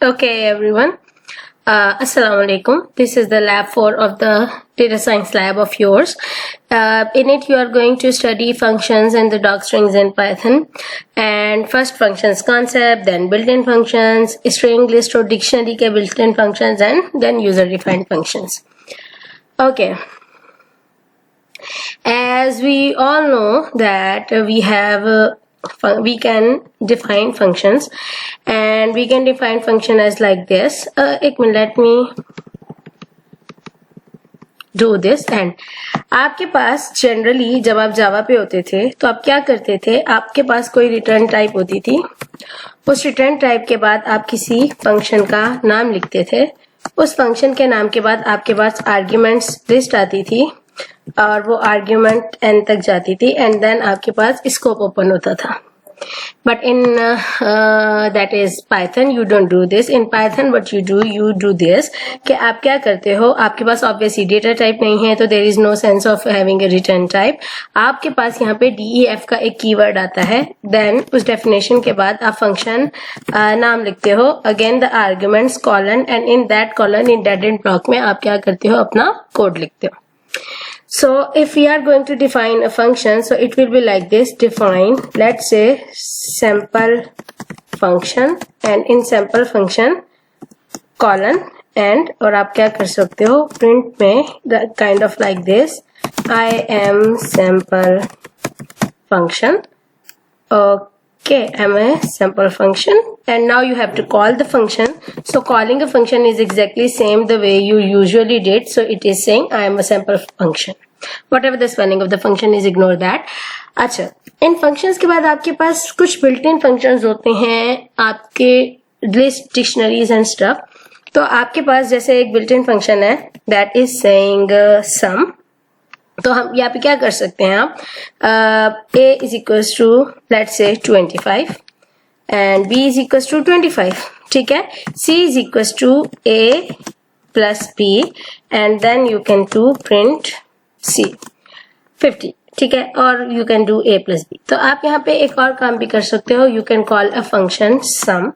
Okay, everyone. Assalamu alaikum. This is the lab 4 of the data science lab of yours. In it, you are going to study functions and the docstrings in Python. And first functions concept, then built-in functions, string list or dictionary के built-in functions, and then user-defined functions. Okay. As we all know that we can define functions, and we can define function as like this. Let me do this. And आपके पास generally जब आप जावा पे होते थे तो आप क्या करते थे, आपके पास कोई रिटर्न टाइप होती थी, उस रिटर्न टाइप के बाद आप किसी फंक्शन का नाम लिखते थे, उस फंक्शन के नाम के बाद आपके पास आर्ग्यूमेंट्स लिस्ट आती थी और वो आर्ग्यूमेंट एन तक जाती थी, एंड देन आपके पास स्कोप ओपन होता था. But in that is Python, you don't do this. In Python what you do this कि आप क्या करते हो, आपके पास obviously data type नहीं है तो there is no sense of having a return type. आपके पास यहाँ पे def का एक कीवर्ड आता है, then उस definition के बाद आप function नाम लिखते हो, again the arguments colon, and in that colon in dead end block में आप क्या करते हो, अपना कोड लिखते हो. So if we are going to define a function, so it will be like this: define, let's say, sample function, and in sample function colon, and और आप क्या कर सकते हो, print में kind of like this: I am sample function. Okay, I'm a sample function, and now you have to call the function. So calling a function is exactly same the way you usually did. So it is saying I am a sample function. Whatever the spelling of the function is, ignore that. अच्छा, इन functions के बाद आपके पास कुछ built-in functions होते हैं, आपके list, dictionaries and stuff. तो आपके पास जैसे एक built-in function है that is saying sum. तो हम यहाँ पे क्या कर सकते हैं, आप a is equals to let's say 25 and b is equals to 25, ठीक है, c is equals to a plus b, and then you can do print c 50, ठीक है, और you can do a plus b. तो आप यहाँ पे एक और काम भी कर सकते हो, you can call a function sum.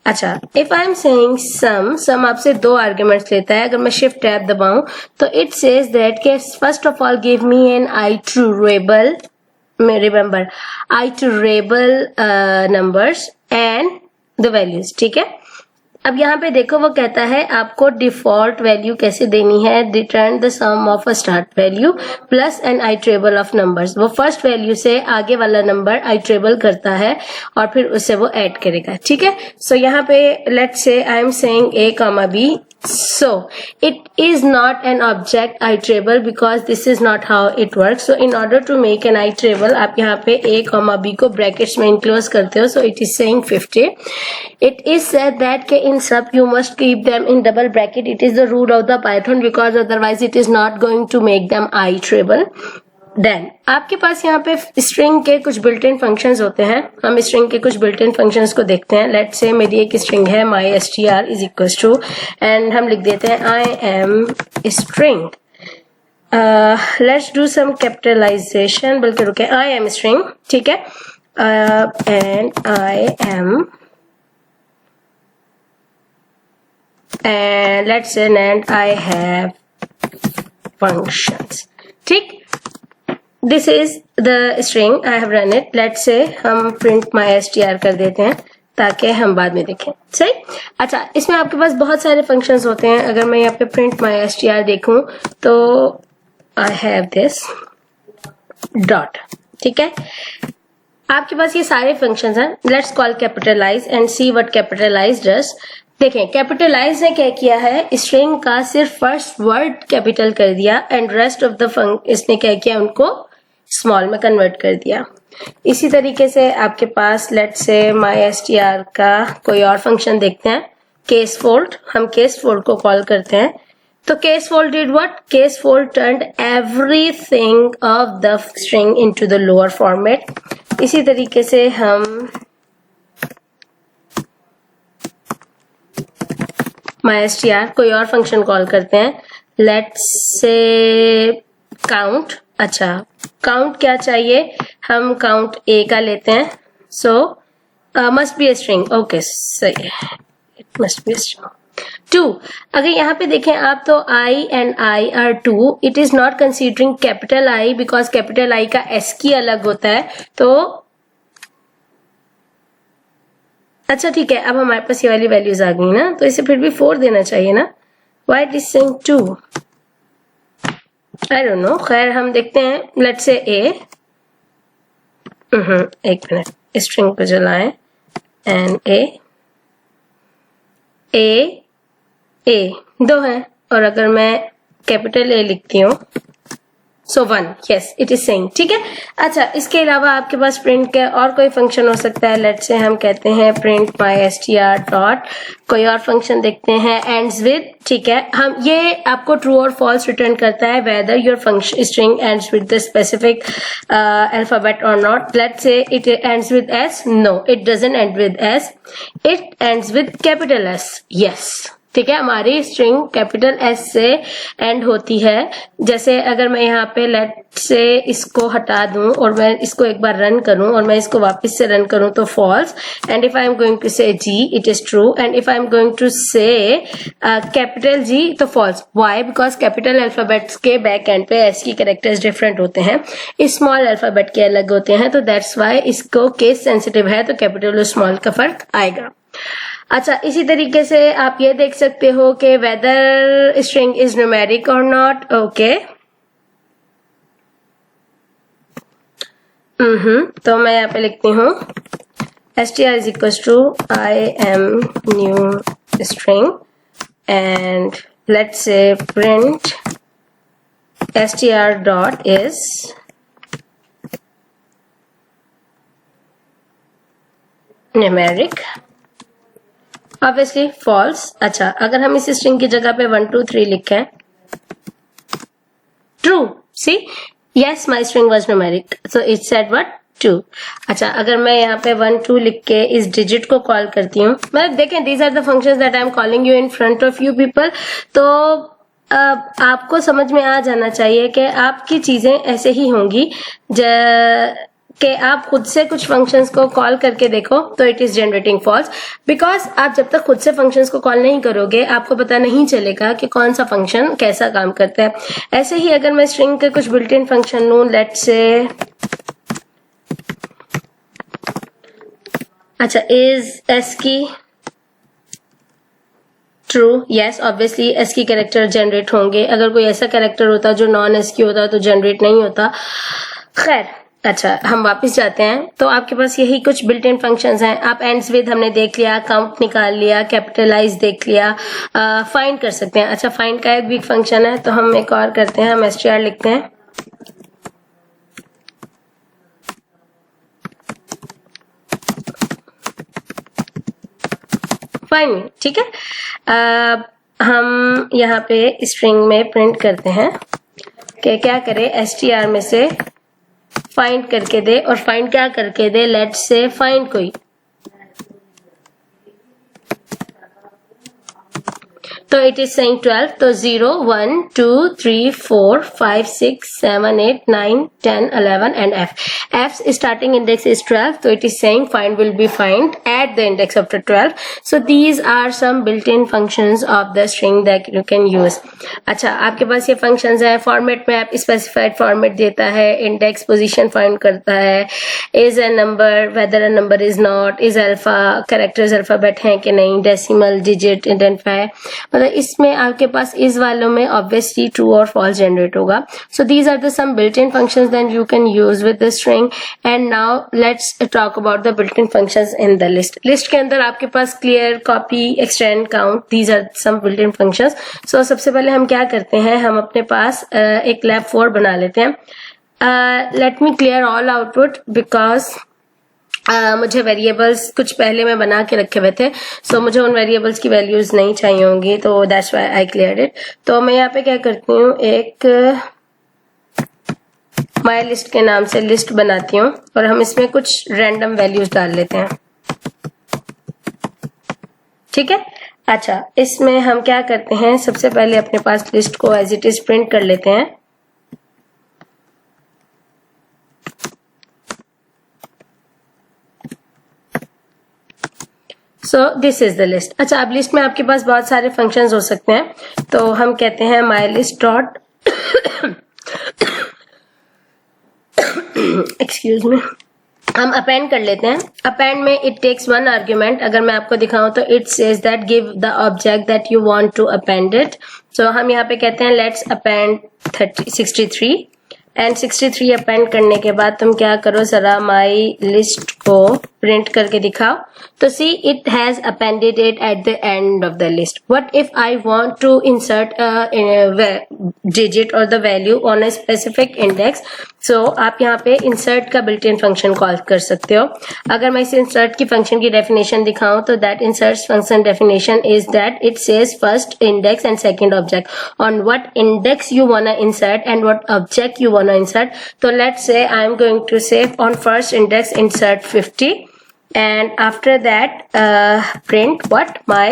अच्छा, if I am saying sum आपसे दो आर्ग्यूमेंट्स लेता है. अगर मैं shift टैब दबाऊं तो it says that के first of all give me an iterable, remember iterable numbers and the values, ठीक है. अब यहाँ पे देखो वो कहता है आपको डिफॉल्ट वैल्यू कैसे देनी है, return the sum of a start value plus an iterable of numbers. वो फर्स्ट वैल्यू से आगे वाला नंबर आइट्रेबल करता है और फिर उससे वो ऐड करेगा, ठीक है. सो यहाँ पे let's say I am saying a comma b. So it is not an object iterable because this is not how it works. So in order to make an iterable आप यहाँ पे a comma b को brackets में enclose करते हो. So it is saying 50. It is said that के in sub you must keep them in double bracket. It is the rule of the Python because otherwise it is not going to make them iterable. Then आपके पास यहाँ पे string के कुछ built-in functions होते हैं. हम string के कुछ built-in functions को देखते हैं. Let's say मेरी एक string है mystr is equals to, and हम लिख देते हैं I am string. Let's do some capitalization. बल्कि रुके, I am string, ठीक है, and I am, and let's say and I have functions, ठीक. This is the string. I have run it. Let's say हम print mystr कर देते हैं ताकि हम बाद में देखें, सही. अच्छा, इसमें आपके पास बहुत सारे functions होते हैं. अगर मैं यहाँ पे print mystr देखूं तो I have this dot, ठीक है. आपके पास ये सारे functions हैं. Let's call capitalize and see what capitalize does. देखें, कैपिटलाइज ने क्या किया है, स्ट्रिंग का सिर्फ फर्स्ट वर्ड कैपिटल कर दिया एंड रेस्ट ऑफ द इसने क्या किया, उनको स्मॉल में कन्वर्ट कर दिया. इसी तरीके से आपके पास लेट्स से mystr का कोई और फंक्शन देखते हैं, केस फोल्ड. हम केस फोल्ड को कॉल करते हैं. तो case fold did what, case fold turned everything of the string into the lower format. इसी तरीके से हम mystr कोई और फंक्शन कॉल करते हैं. Let's say count. अच्छा, काउंट क्या चाहिए, हम काउंट a का लेते हैं. सो must be a string. Okay, सही है. must be strong. 2. अगर यहाँ पे देखें आप तो I and I are 2. It is not considering capital I because capital I का S की अलग होता है. तो अच्छा ठीक है, अब हमारे पास ये वाली वैल्यूज आ गई ना, तो इसे फिर भी 4 देना चाहिए ना. Why it is saying 2? I don't know. खैर हम देखते हैं. Let's say A. एक मिनट, स्ट्रिंग को जलाएं. And A 2 है, और अगर मैं कैपिटल A लिखती हूँ सो 1. Yes it is saying. ठीक है. अच्छा, इसके अलावा आपके पास प्रिंट का और कोई फंक्शन हो सकता है. लेट्स से हम कहते हैं प्रिंट माई str डॉट, कोई और फंक्शन देखते हैं एंड्स विद. ठीक है, हम ये आपको ट्रू और फॉल्स रिटर्न करता है whether your function string ends with the specific alphabet और not. Let's say it ends with S. No, it doesn't end with S. It ends with capital S. Yes, ठीक है, हमारी string capital S से end होती है. जैसे अगर मैं यहाँ पे लेट से इसको हटा दूं और मैं इसको एक बार रन करूं और मैं इसको वापस से रन करूं तो false. And if I am going to say G it is true. And if I am going to say capital G तो false. Why? Because capital alphabets के बैक एंड पे S की कैरेक्टर्स डिफरेंट होते हैं, small alphabet के अलग होते हैं. तो दैट्स वाई इसको केस सेंसिटिव है, तो कैपिटल और स्मॉल का फर्क आएगा. अच्छा, इसी तरीके से आप ये देख सकते हो कि वेदर स्ट्रिंग इज न्यूमेरिक और नॉट. ओके, तो मैं यहाँ पे लिखती हूँ str is equal to I am new string and let's say print str dot is numeric. Obviously false. अच्छा, अगर हम इस स्ट्रिंग की जगह पे 1 2 3 लिखें, true. See, yes my string was numeric, so it said what? 2. अच्छा, अगर मैं यहाँ पे 1 2 लिख के इस डिजिट को कॉल करती हूँ, मतलब देखें these are the functions that I am calling you in front of you people. तो आपको समझ में आ जाना चाहिए कि आपकी चीजें ऐसे ही होंगी कि आप खुद से कुछ फंक्शंस को कॉल करके देखो तो it is generating false. Because आप जब तक खुद से फंक्शंस को कॉल नहीं करोगे आपको पता नहीं चलेगा कि कौन सा फंक्शन कैसा काम करता है. ऐसे ही अगर मैं स्ट्रिंग के कुछ बिल्ट इन फंक्शन लूं, लेट्स से अच्छा इज S की ट्रू. यस, ऑब्वियसली S की कैरेक्टर जनरेट होंगे. अगर कोई ऐसा कैरेक्टर होता जो नॉन S की होता तो जनरेट नहीं होता. खैर, अच्छा हम वापस जाते हैं. तो आपके पास यही कुछ बिल्ट इन फंक्शंस हैं. आप एंड्स विद हमने देख लिया, काउंट निकाल लिया, कैपिटलाइज देख लिया, फाइंड कर सकते हैं. अच्छा, फाइंड का एक भी फंक्शन है, तो हम एक और करते हैं. हम str लिखते हैं फाइंड. ठीक है, हम यहाँ पे स्ट्रिंग में प्रिंट करते हैं कि क्या करे, str में से फाइंड करके दे. और फाइंड क्या करके दे? लेट्स से फाइंड कोई. तो इट इज सेइंग 12. तो 0 1 2 3 4 5 6 7 8 9 10 11 and F's starting index is 12. So it is saying find will be find at the index of the 12. So these are some built-in functions of the string that you can use. अच्छा, आपके पास ये functions है. Format में आप specified format देता है, index position find करता है, is a number weather a number is not, is alpha characters alphabet हैं कि नहीं, डेसिमल डिजिट आइडेंटिफाई. मतलब इसमें आपके पास इस वालों में ऑब्वियसली ट्रू और फॉल्स जनरेट होगा. So these are the some built in functions that you can use with the string. And now let's talk about the built in functions in the list. List के अंदर आपके पास clear, copy, extend, count, these are some built in functions. So सबसे पहले हम क्या करते हैं, हम अपने पास एक लैब 4 बना लेते हैं. Let me clear all output because मुझे वेरिएबल्स कुछ पहले मैं बना के रखे हुए थे, सो मुझे उन वेरिएबल्स की वैल्यूज नहीं चाहिए होंगी, तो that's why I cleared it. तो मैं यहाँ पे क्या करती हूँ, एक माई लिस्ट के नाम से लिस्ट बनाती हूँ और हम इसमें कुछ रैंडम वैल्यूज डाल लेते हैं. ठीक है. अच्छा, इसमें हम क्या करते हैं, सबसे पहले अपने पास लिस्ट को एज इट इज प्रिंट कर लेते हैं. So this is the list. अच्छा, अब लिस्ट में आपके पास बहुत सारे फंक्शंस हो सकते हैं, तो हम कहते हैं my list dot excuse me, हम अपेंड कर लेते हैं। अपेंड में इट टेक्स वन आर्ग्यूमेंट। अगर मैं आपको दिखाऊं तो it says that give the object that you want to append it. So हम यहाँ पे कहते हैं लेट्स अपेंड 63 एंड 63 अपेंड करने के बाद तुम क्या करो, जरा माई लिस्ट को प्रिंट करके दिखाओ। तो see it has appended it at the end of the list. What if I want to insert digit और the value on a specific index. So आप यहाँ पे इंसर्ट का बिल्ट इन फंक्शन कॉल कर सकते हो। अगर मैं इस इंसर्ट की फंक्शन की डेफिनेशन दिखाऊं तो that insert function definition is that it says first index and second object on what index you wanna insert and what object you wanna insert. So let's say I'm going to say on first index insert 50 and after that print what my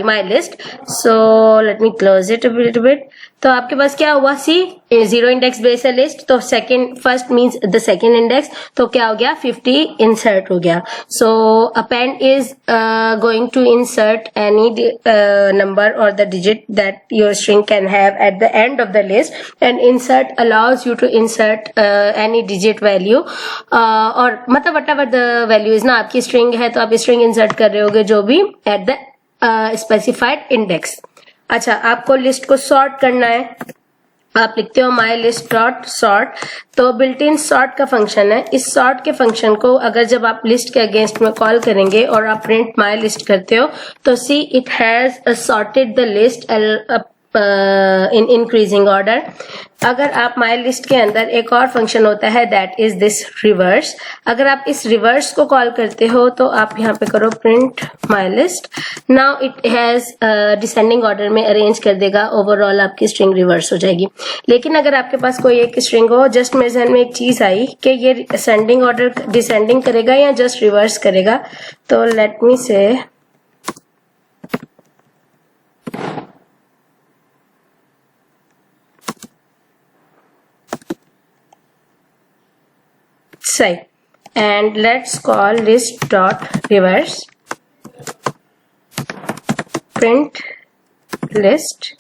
my list. So let me close it a little bit. तो आपके पास क्या हुआ, see zero index base है list, तो second first means the second index, तो क्या हो गया 50 इंसर्ट हो गया। So append is going to insert any number और the digit that your string can have at the end of the list and insert allows you to insert any digit value और मतलब whatever the value is ना, आपकी string है तो आप string insert कर रहे होगे जो भी एट द स्पेसिफाइड इंडेक्स। अच्छा, आपको लिस्ट को सॉर्ट करना है, आप लिखते हो माई लिस्ट डॉट सॉर्ट। तो बिल्ट इन सॉर्ट का फंक्शन है। इस सॉर्ट के फंक्शन को अगर जब आप लिस्ट के अगेंस्ट में कॉल करेंगे और आप प्रिंट माई लिस्ट करते हो तो see it has sorted the list in increasing order. अगर आप माई लिस्ट के अंदर एक और फंक्शन होता है दैट इज दिस रिवर्स। अगर आप इस रिवर्स को कॉल करते हो तो आप यहाँ पे करो print my list. Now it has descending order में अरेंज कर देगा, ओवरऑल आपकी स्ट्रिंग रिवर्स हो जाएगी। लेकिन अगर आपके पास कोई एक स्ट्रिंग हो, जस्ट मेरे ध्यान में एक चीज आई कि ये असेंडिंग ऑर्डर डिसेंडिंग करेगा या जस्ट रिवर्स करेगा। तो लेट मी से and let's call list dot reverse print list.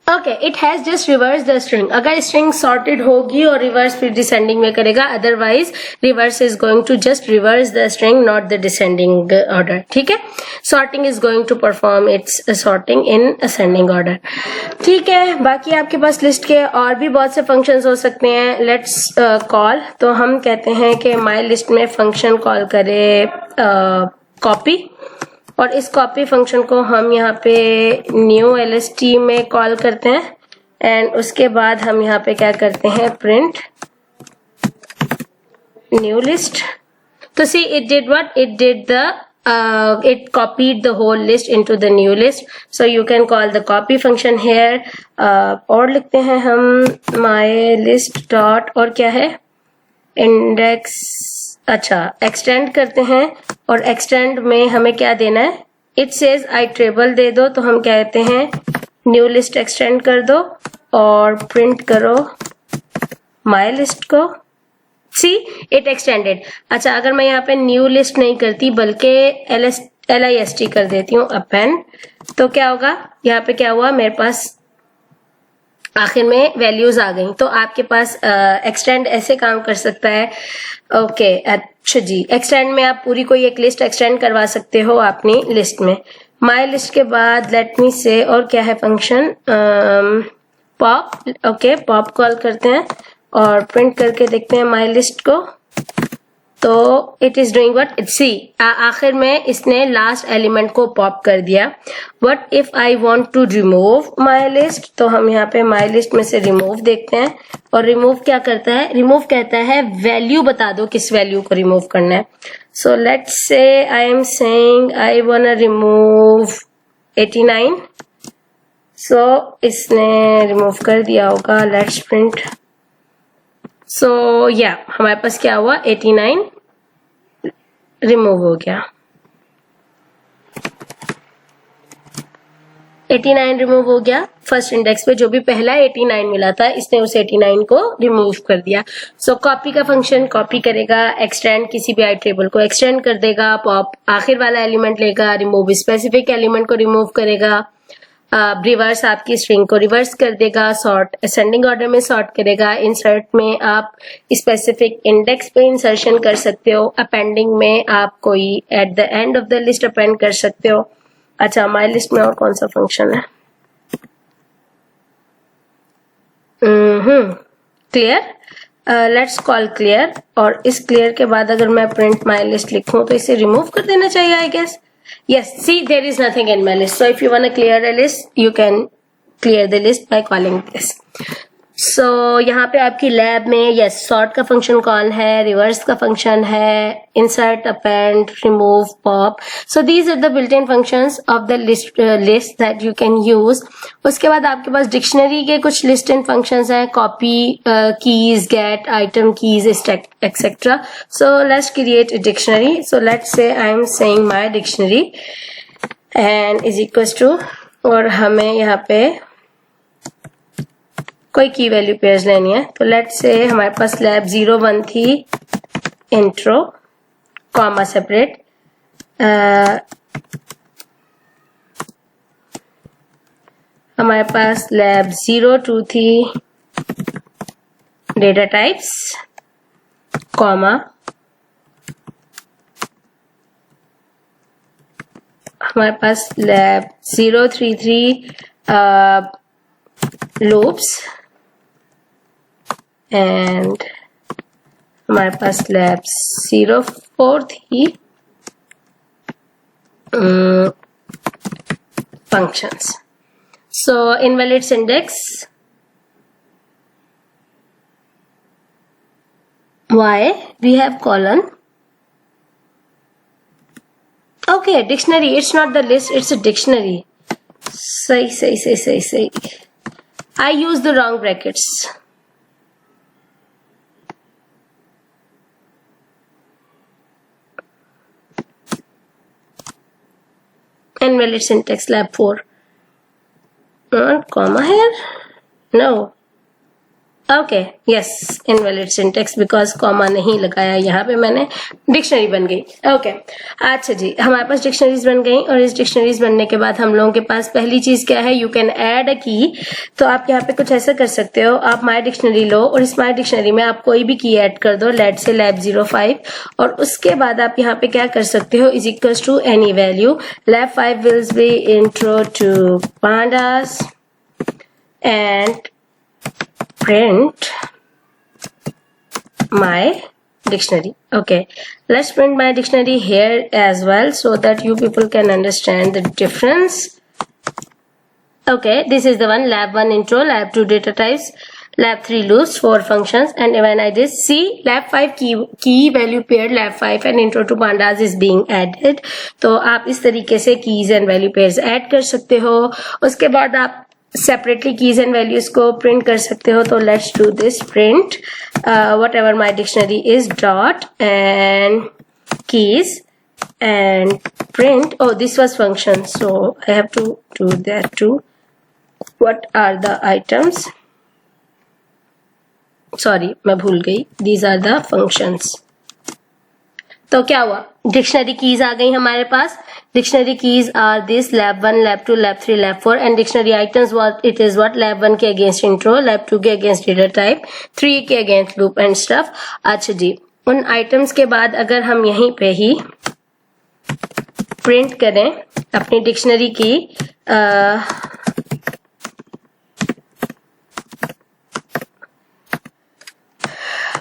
Okay, it has just reverse the string. अगर स्ट्रिंग सॉर्टेड होगी और रिवर्स फिर डिसेंडिंग में करेगा, otherwise reverse is going to just reverse the string not the descending order. ठीक है, sorting is going to perform its sorting in ascending order. ठीक है, बाकी आपके पास लिस्ट के और भी बहुत से फंक्शंस हो सकते हैं। लेट्स कॉल, तो हम कहते हैं कि माई लिस्ट में फंक्शन कॉल करे कॉपी और इस कॉपी फंक्शन को हम यहाँ पे न्यू LST में कॉल करते हैं एंड उसके बाद हम यहाँ पे क्या करते हैं प्रिंट न्यू लिस्ट। तो see it did what, it did the it copied the whole list into the new list. So you can call the copy function here. और लिखते हैं हम my list dot और क्या है index। अच्छा, extend करते हैं और एक्सटेंड में हमें क्या देना है, इट सेज आई ट्रेबल दे दो, तो हम कहते हैं न्यू लिस्ट एक्सटेंड कर दो और प्रिंट करो माई लिस्ट को। See it extended. अच्छा, अगर मैं यहाँ पे न्यू लिस्ट नहीं करती बल्कि LIST कर देती हूँ अपेंड, तो क्या होगा, यहाँ पे क्या हुआ, मेरे पास आखिर में वैल्यूज आ गई। तो आपके पास एक्सटेंड ऐसे काम कर सकता है। ओके, अच्छा जी, एक्सटेंड में आप पूरी कोई एक लिस्ट एक्सटेंड करवा सकते हो अपनी लिस्ट में। माई लिस्ट के बाद लेट मी से और क्या है function pop. Okay, pop call करते हैं और प्रिंट करके देखते हैं माई लिस्ट को। तो it is doing what, it see आखिर में इसने लास्ट एलिमेंट को पॉप कर दिया। What if I want to remove my list, तो हम यहाँ पे माई लिस्ट में से रिमूव देखते हैं और रिमूव क्या करता है, रिमूव कहता है वैल्यू बता दो किस वैल्यू को रिमूव करना है। So let's say I am saying I वांना remove 89। सो इसने रिमूव कर दिया होगा, लेट्स प्रिंट। सो या हमारे पास क्या हुआ, 89 रिमूव हो गया। 89 रिमूव हो गया। फर्स्ट इंडेक्स पे जो भी पहला 89 मिला था इसने उस 89 को रिमूव कर दिया। सो कॉपी का फंक्शन कॉपी करेगा, एक्सटेंड किसी भी आइटरेबल को एक्सटेंड कर देगा, पॉप आखिर वाला एलिमेंट लेगा, रिमूव स्पेसिफिक एलिमेंट को रिमूव करेगा, रिवर्स आपकी स्ट्रिंग को रिवर्स कर देगा, सॉर्ट असेंडिंग ऑर्डर में सॉर्ट करेगा, इंसर्ट में आप स्पेसिफिक इंडेक्स पे इंसर्शन कर सकते हो, अपेंडिंग में आप कोई eight the end of the list append कर सकते हो। अच्छा, माई लिस्ट में और कौन सा फंक्शन है? क्लियर, लेट्स कॉल क्लियर, और इस क्लियर के बाद अगर मैं प्रिंट माई लिस्ट लिखूं तो इसे रिमूव कर देना चाहिए I guess. Yes, see there is nothing in my list. So if you want to clear a list, you can clear the list by calling this. So यहाँ पे आपकी lab में yes, sort का function call है, reverse का function है, insert, append, remove, pop. So these are the built-in functions of the list that you can use. उसके बाद आपके पास डिक्शनरी के कुछ लिस्ट इन फंक्शंस हैं, copy, keys, get, item keys, etc. So let's create a dictionary. So let's say I am saying my dictionary and is equals to, और हमें यहाँ पे कोई की वैल्यू पेयर्स लेनी है। तो लेट्स से हमारे पास लैब 01 थी, इंट्रो कॉमा सेपरेट, हमारे पास लैब 02 थी, डेटा टाइप्स कॉमा, हमारे पास लैब 033 लूप्स, एंड हमारे पास लैब 04 थी functions. So invalids index why we have colon. Okay, dictionary, it's not the list, it's a dictionary. Say. I used the wrong brackets. Invalid syntax lab 4. Not comma here? No. Okay, yes, invalid syntax because comma नहीं लगाया यहाँ पे मैंने, dictionary बन गई। Okay, अच्छा जी, हमारे पास dictionaries बन गई, और इस डिक्शनरीज बनने के बाद हम लोगों के पास पहली चीज क्या है, यू कैन ऐड अ की। तो आप यहाँ पे कुछ ऐसा कर सकते हो, आप माई डिक्शनरी लो और इस माई डिक्शनरी में आप कोई भी की ऐड कर दो, लेट से लैब 05, और उसके बाद आप यहाँ पे क्या कर सकते हो, is equals to any value, lab 5 will be intro to pandas and print my dictionary. Okay, let's print my dictionary here as well so that you people can understand the difference. Okay, this is the one, lab 1 intro, lab 2 data types, lab 3 loops, 4 functions, and when I did see lab 5 key value pair lab 5 and intro to pandas is being added. तो आप इस तरीके से keys and value pairs add कर सकते हो। उसके बाद आप सेपरेटली कीज एंड वैल्यूज को प्रिंट कर सकते हो। तो let's do this, print what ever my dictionary is dot and keys and print, oh this was function so I have to do that too. What are the items? Sorry, मैं भूल गई, these are the functions. तो क्या हुआ, dictionary keys आ गई हमारे पास। Dictionary keys are this, lab 1, lab 2, lab 3, lab 4, and dictionary items what it is, what lab 1 के अगेंस्ट इंट्रो, लैब 2 के अगेंस्ट डेटा टाइप, 3 के अगेंस्ट लूप एंड स्टफ। अच्छा जी, उन आइटम्स के बाद अगर हम यहीं पे ही प्रिंट करें अपनी डिक्शनरी की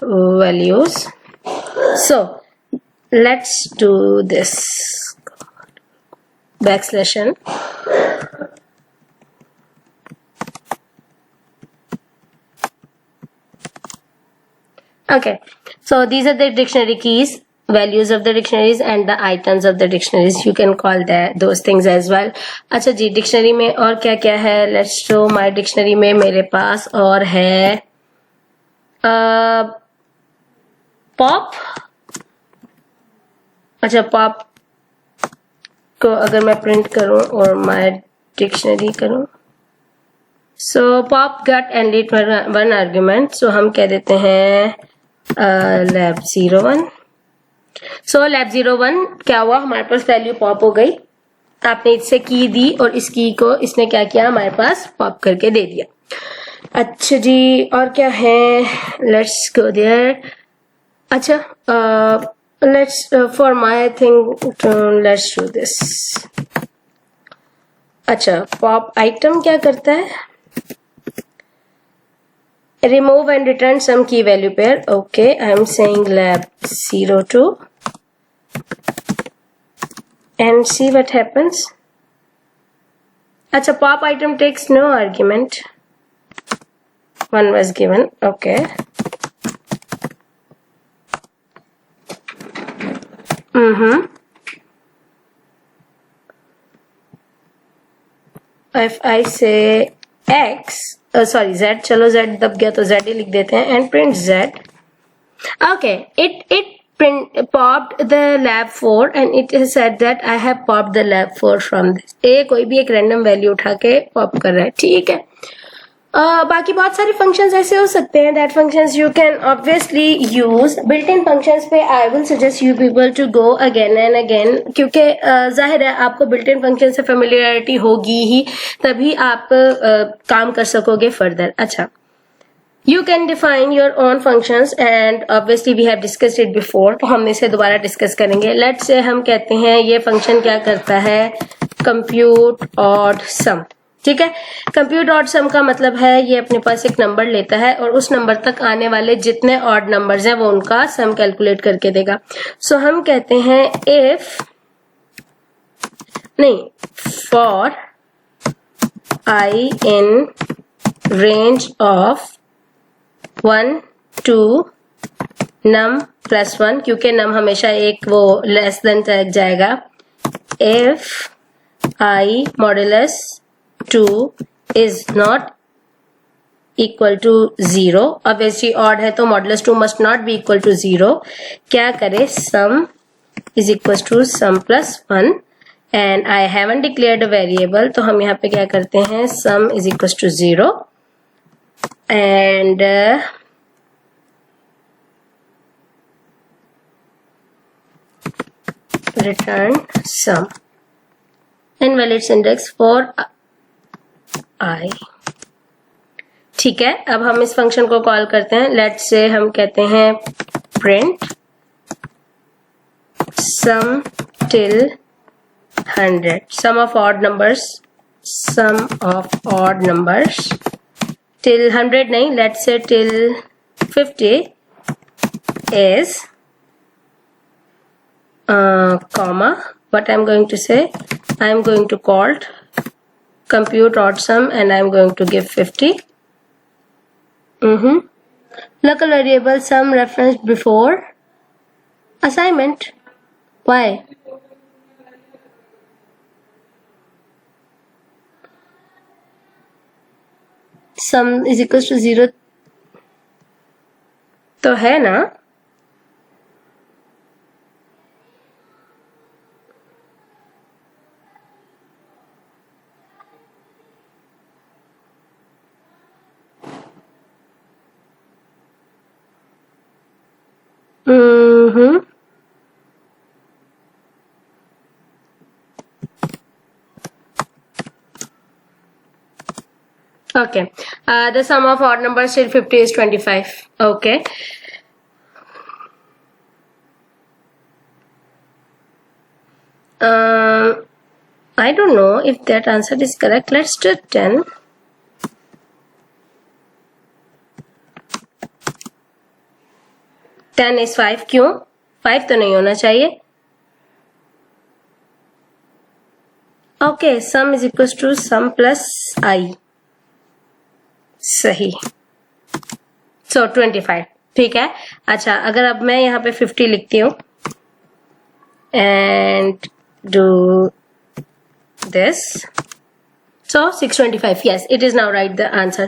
values, so let's do this, backslash n, okay, so these are the dictionary keys, values of the dictionaries and the items of the dictionaries, you can call that those things as well. अच्छा जी, dictionary में और क्या क्या है, let's show my dictionary में मेरे पास और है पॉप। अच्छा, पॉप को अगर मैं प्रिंट करूं और माय डिक्शनरी करूं, so pop got and lead one argument, so हम कह देते हैं lab 01। सो lab 01 क्या हुआ, हमारे पास वैल्यू पॉप हो गई, आपने इससे की दी और इस की को इसने क्या किया, हमारे पास पॉप करके दे दिया। अच्छा जी, और क्या है, लेट्स गो देयर। अच्छा, let's for my thing let's do this. अच्छा, पॉप आइटम क्या करता है, रिमूव एंड रिटर्न सम की value pair. Okay, I am saying lab 02 and see what happens. Acha, pop item takes no argument. One was given. Okay. If I say X, sorry Z, चलो Z दब गया तो Z ही लिख देते हैं and print Z. Okay, it popped the lab 4 and it has said that I have popped the lab 4 from this. A कोई भी एक रैंडम वैल्यू उठा के पॉप कर रहा है, ठीक है। बाकी बहुत सारे फंक्शंस ऐसे हो सकते हैं that functions you can obviously use. Built in functions पे I will suggest you people to go again and again, क्योंकि जाहिर है आपको बिल्ट इन फंक्शन से फेमिलियरिटी होगी ही, तभी आप काम कर सकोगे फर्दर। अच्छा, You can define your own functions and obviously we have discussed it before, तो हम इसे दोबारा डिस्कस करेंगे। Let's say हम कहते हैं ये फंक्शन क्या करता है, compute odd sum, ठीक है। compute odd sum का मतलब है ये अपने पास एक नंबर लेता है और उस नंबर तक आने वाले जितने odd numbers हैं वो उनका सम कैलकुलेट करके देगा। So हम कहते हैं for I in range of 1 to num plus 1, क्योंकि num हमेशा एक वो लेस देन तक जाएगा। if I modulus 2 is not equal to 0, obviously odd है तो modulus 2 must not be equal to 0, क्या करे, sum is equals to sum plus 1 and I haven't declared a variable, तो हम यहाँ पे क्या करते हैं, sum is equals to 0 and return sum invalid index for I, ठीक है। अब हम इस फंक्शन को कॉल करते हैं। लेट्स से हम कहते हैं print sum till 100, sum of odd numbers till 100 नहीं, let's say till 50 is comma, what I'm going to say, I'm going to call compute odd sum and I'm going to give 50. Local variable sum referenced before assignment. Why? Sum is equals to 0 तो है ना, Okay. The sum of odd numbers till 50 is 25. Okay. I don't know if that answer is correct. Let's do 10. Ten is 5. क्यों? 5 तो नहीं होना चाहिए। Okay. Sum is equals to sum plus I. सही। So 25, ठीक है। अच्छा, अगर अब मैं यहाँ पे 50 लिखती हूँ and do this, So 625, yes, it is now right the answer.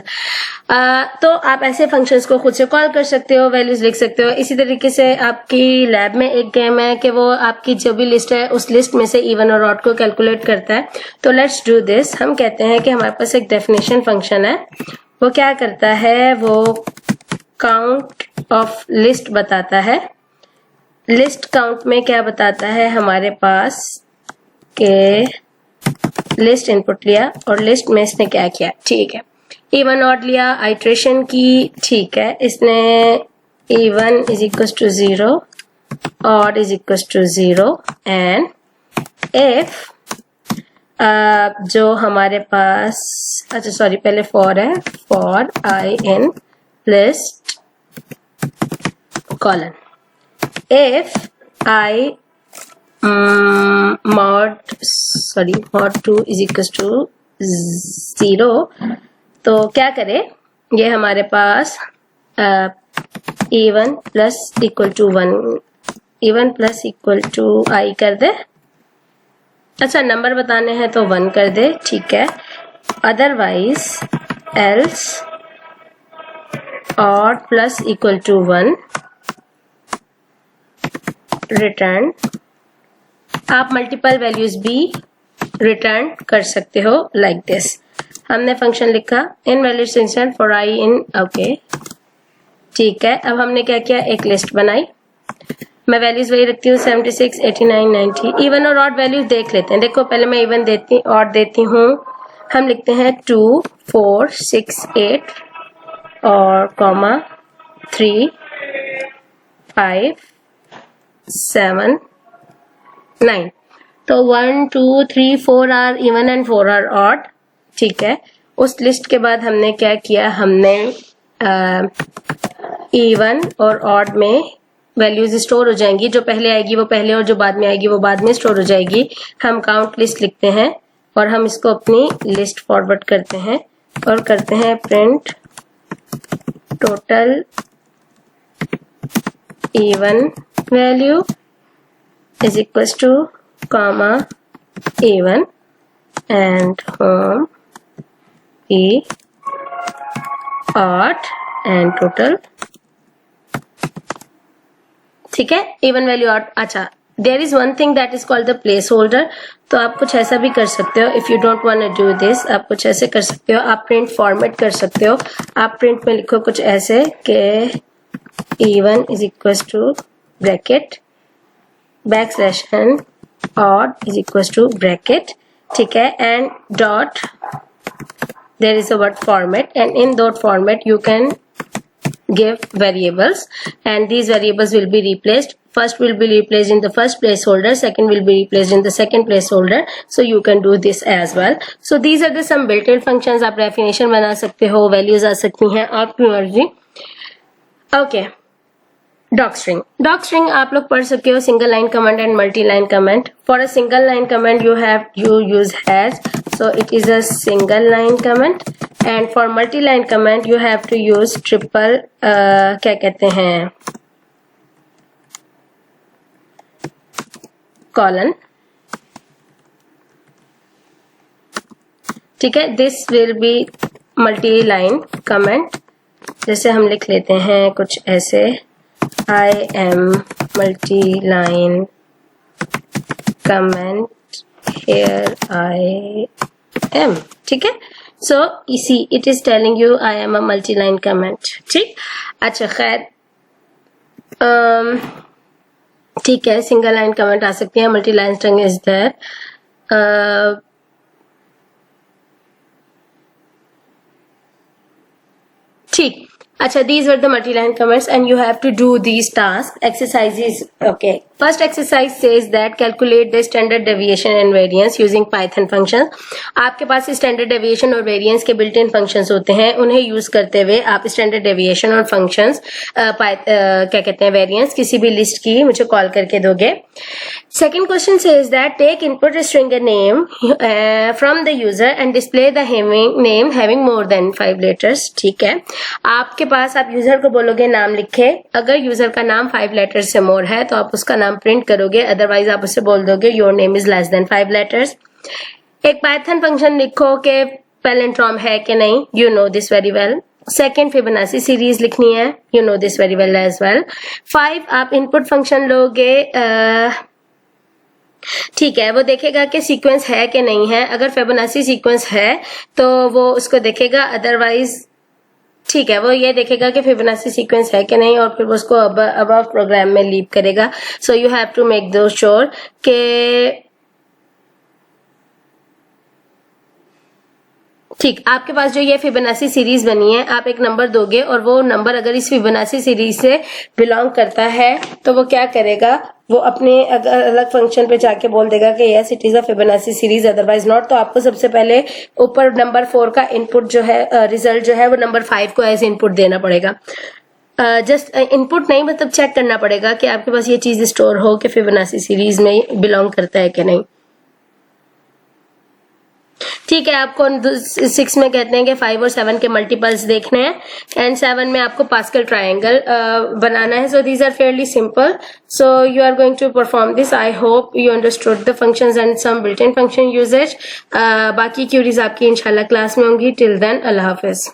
तो आप ऐसे फंक्शंस को खुद से कॉल कर सकते हो, वैल्यूज लिख सकते हो. इसी तरीके से आपकी लैब में एक गेम है कि वो आपकी जो भी लिस्ट है उस लिस्ट में से इवन और ऑड को कैलकुलेट करता है. तो लेट्स डू दिस. हम कहते हैं कि हमारे पास एक डेफिनेशन फंक्शन है. वो क्या करता है, वो काउंट ऑफ लिस्ट बताता है. लिस्ट काउंट में क्या बताता है हमारे पास के लिस्ट इनपुट लिया और लिस्ट में इसने क्या किया, ठीक है, इवन ऑड लिया आइट्रेशन की, ठीक है, इसने even is equal to 0, odd is equal to 0 and if जो हमारे पास, अच्छा सॉरी पहले फॉर है, for I in list colon if I mod 2 is equals to 0, तो क्या करे, ये हमारे पास even plus equal to 1, even plus equal to I कर दे. अच्छा नंबर बताने हैं तो 1 कर दे, ठीक है. अदरवाइज एल्स और प्लस इक्वल टू 1 रिटर्न. आप मल्टीपल वैल्यूज भी रिटर्न कर सकते हो लाइक दिस. हमने फंक्शन लिखा in values instant for I in, okay ठीक है. अब हमने क्या किया, एक लिस्ट बनाई. मैं वैल्यूज वही रखती हूँ 76, 89, 90. इवन और ऑड वैल्यूज देख लेते हैं. देखो पहले मैं इवन देती, ऑड देती हूँ. हम लिखते हैं 2, 4, 6, 8 और कॉमा 3, 5, 7, 9. तो 1, 2, 3, 4 are even and 4 are odd, ठीक है. उस लिस्ट के बाद हमने क्या किया, हमने इवन और ऑड में वैल्यूज स्टोर हो जाएंगी. जो पहले आएगी वो पहले और जो बाद में आएगी वो बाद में स्टोर हो जाएगी. हम काउंट लिस्ट लिखते हैं और हम इसको अपनी लिस्ट फॉरवर्ड करते हैं और करते हैं print total even value is equals to comma even and home p odd and total, ठीक है. Even value odd. अच्छा there is one thing that is called the placeholder. तो आप कुछ ऐसा भी कर सकते हो. If you don't want to do this, आप कुछ ऐसे कर सकते हो. आप प्रिंट फॉर्मेट कर सकते हो. आप प्रिंट में लिखो कुछ ऐसे के even is equal to bracket backslash n odd is equals to bracket, ठीक है, and dot there is a word format and in dot format you can give variables and these variables will be replaced. First will be replaced in the first placeholder, second will be replaced in the second placeholder. So you can do this as well. So these are the some built-in functions. आप definition बना सकते हो, values आ सकती हैं, आपकी मर्जी. Okay. Doc string आप लोग पढ़ सकते हो. Single line comment and multi line comment. For a single line comment you use hash, so it is a single line comment. And for multi line comment you have to use triple, क्या कहते हैं, colon, ठीक है. This will be multi line comment. जैसे हम लिख लेते हैं कुछ ऐसे, I am multi-line comment, here I am, ठीक है. So you see it is telling you I am a multi-line comment, ठीक. अच्छा खैर, ठीक है, सिंगल लाइन कमेंट आ सकती है. Multi line string is there. ठीक. अच्छा, these were the multi-line comments and you have to do these tasks, exercises. Okay, first exercise says that calculate the standard deviation and variance using Python functions. आपके पास standard deviation और variance के built in functions होते हैं. उन्हें use करते हुए आप standard deviation और फंक्शंस क्या कहते हैं, वेरिएंस किसी भी लिस्ट की मुझे कॉल करके दोगे. Second question says that take input string a name from the user and display the name having more than 5 letters. ठीक है, आपके पास आप यूजर को बोलोगे नाम लिखे. अगर यूजर का नाम 5 लेटर्स से मोर है तो आप उसका नाम प्रिंट करोगे. अदरवाइज आप उसे बोल दोगे your name is less than 5 letters. एक पाइथन फंक्शन लिखो कि पैलेंड्रोम है कि नहीं, you know this very well. Second Fibonacci series लिखनी है, you know this very well as well. 5 आप इनपुट फंक्शन लोगे, ठीक है, वो देखेगा कि सीक्वेंस है कि नहीं है। अगर फिबोनाची सीक्वेंस है तो वो उसको देखेगा, अदरवाइज ठीक है वो ये देखेगा कि फिबोनाची सीक्वेंस है कि नहीं, और फिर वो उसको अब प्रोग्राम में लीव करेगा। So you have to make do sure के ठीक, आपके पास जो ये फिबोनाची सीरीज बनी है, आप एक नंबर दोगे और वो नंबर अगर इस फिबोनाची सीरीज से बिलोंग करता है तो वो क्या करेगा, वो अपने अलग फंक्शन पे जाके बोल देगा कि yes it is a Fibonacci series, otherwise not. तो आपको सबसे पहले ऊपर नंबर 4 का इनपुट जो है, रिजल्ट जो है वो नंबर 5 को एज इनपुट देना पड़ेगा। जस्ट इनपुट नहीं, मतलब चेक करना पड़ेगा कि आपके पास ये चीज स्टोर हो कि फिबोनाची सीरीज में बिलोंग करता है कि नहीं। ठीक है, आपको 6 में कहते हैं कि 5 और 7 के मल्टीपल्स देखने हैं, एंड 7 में आपको पास्कल ट्रायंगल बनाना है। So these are fairly simple, so you are going to perform this. I hope you understood the functions and some built in function usages. बाकी क्यूरीज आपकी इंशाल्लाह क्लास में होंगी। टिल देन अल्लाह हाफिज।